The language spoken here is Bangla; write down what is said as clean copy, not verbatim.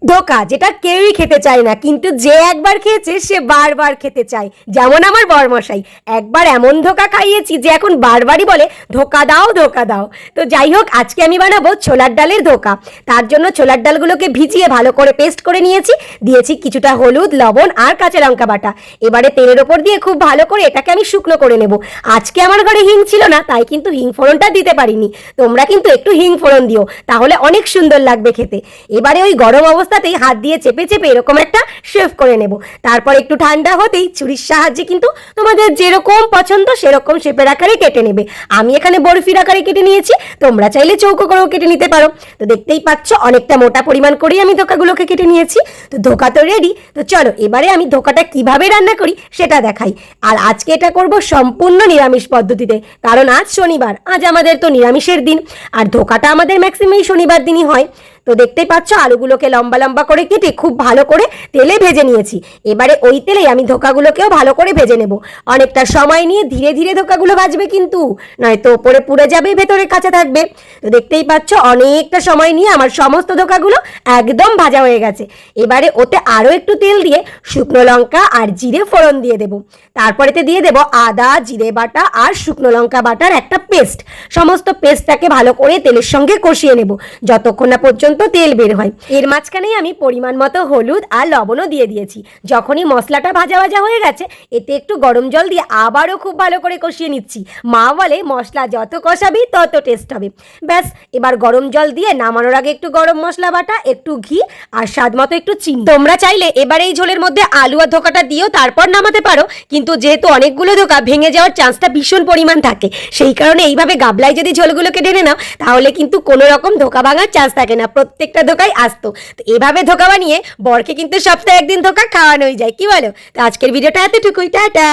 ধোকা যেটা কেউই খেতে চায় না, কিন্তু যে একবার খেয়েছে সে বারবার খেতে চায়। যেমন আমার বরমশাই, একবার এমন ধোকা খাইয়েছি যে এখন বারবারই বলে ধোকা দাও ধোকা দাও। তো যাই হোক, আজকে আমি বানাবো ছোলার ডালের ধোকা। তার জন্য ছোলার ডালগুলোকে ভিজিয়ে ভালো করে পেস্ট করে নিয়েছি, দিয়েছি কিছুটা হলুদ, লবণ আর কাঁচা লঙ্কা বাটা। এবারে তেলের ওপর দিয়ে খুব ভালো করে এটাকে আমি শুকনো করে নেব। আজকে আমার ঘরে হিং ছিল না, তাই কিন্তু হিং ফোড়নটা দিতে পারিনি। তোমরা কিন্তু একটু হিং ফোড়ন দিও, তাহলে অনেক সুন্দর লাগবে খেতে। এবারে ওই গরম অবস্থাতেই হাত দিয়ে চেপে চেপে এরকম একটা শেফ করে নেব। তারপর একটু ঠান্ডা হতেই ছুরির সাহায্যে কিন্তু তোমাদের যেরকম পছন্দ সেরকম শেপের আকারে কেটে নেবে। আমি এখানে বরফির আকারে কেটে নিয়েছি, তোমরা চাইলে চৌকো করেও কেটে নিতে পারো। তো দেখতেই পাচ্ছ অনেকটা মোটা পরিমাণ করেই আমি ধোকাগুলোকে কেটে নিয়েছি। তো ধোকা তো রেডি। তো চলো এবারে আমি ধোকাটা কিভাবে রান্না করি সেটা দেখাই। আর আজকে এটা করব সম্পূর্ণ নিরামিষ পদ্ধতিতে, কারণ আজ শনিবার, আজ আমাদের তো নিরামিষের দিন। আর ধোকাটা আমাদের ম্যাক্সিমাম শনিবার দিনই হয়। তো দেখতেই পাচ্ছ আলুগুলোকে লম্বা লম্বা করে কেটে খুব ভালো করে তেলে ভেজে নিয়েছি। এবারে ওই তেলেই আমি ধোকাগুলোকেও ভালো করে ভেজে নেব। অনেকটা সময় নিয়ে ধীরে ধীরে ধোকাগুলো ভাজবে, কিন্তু নয়তো ওপরে পুড়ে যাবে, ভেতরে কাঁচা থাকবে। তো দেখতেই পাচ্ছ অনেকটা সময় নিয়ে আমার সমস্ত ধোকাগুলো একদম ভাজা হয়ে গেছে। এবারে ওতে আরও একটু তেল দিয়ে শুকনো লঙ্কা আর জিরে ফোড়ন দিয়ে দেবো। তারপরেতে দিয়ে দেবো আদা, জিরে বাটা আর শুকনো লঙ্কা বাটার একটা পেস্ট। সমস্ত পেস্টটাকে ভালো করে তেলের সঙ্গে কষিয়ে নেব যতক্ষণ না পর্যন্ত তেল বের হয়। এর মাঝখানেই আমি পরিমাণ মতো হলুদ আর লবণও দিয়ে দিয়েছি। যখনই মশলাটা ভাজা ভাজা হয়ে গেছে, এতে একটু গরম জল দিয়ে আবারও খুব ভালো করে কষিয়ে নিচ্ছি। মা বলে মশলা যত কষাবি তত টেস্ট হবে। ব্যাস, এবার গরম জল দিয়ে নামানোর আগে একটু গরম মশলা বাটা, একটু ঘি আর স্বাদ মতো একটু চিনি। তোমরা চাইলে এবার এই ঝোলের মধ্যে আলু আর ধোকাটা দিয়েও তারপর নামাতে পারো, কিন্তু যেহেতু অনেকগুলো ধোকা ভেঙে যাওয়ার চান্সটা ভীষণ পরিমাণ থাকে, সেই কারণে এইভাবে গাবলায় যদি ঝোলগুলোকে ঢেলে নাও তাহলে কিন্তু কোনো রকম ধোকা ভাঙার চান্স থাকে না, প্রত্যেকটা ধোকাই আসতো। তো এভাবে ধোকা বানিয়ে বরকে কিন্তু সপ্তাহে একদিন ধোকা খাওয়ানোই যায়, কি বলো? তো আজকের ভিডিওটা এতটুকুই, টাটা।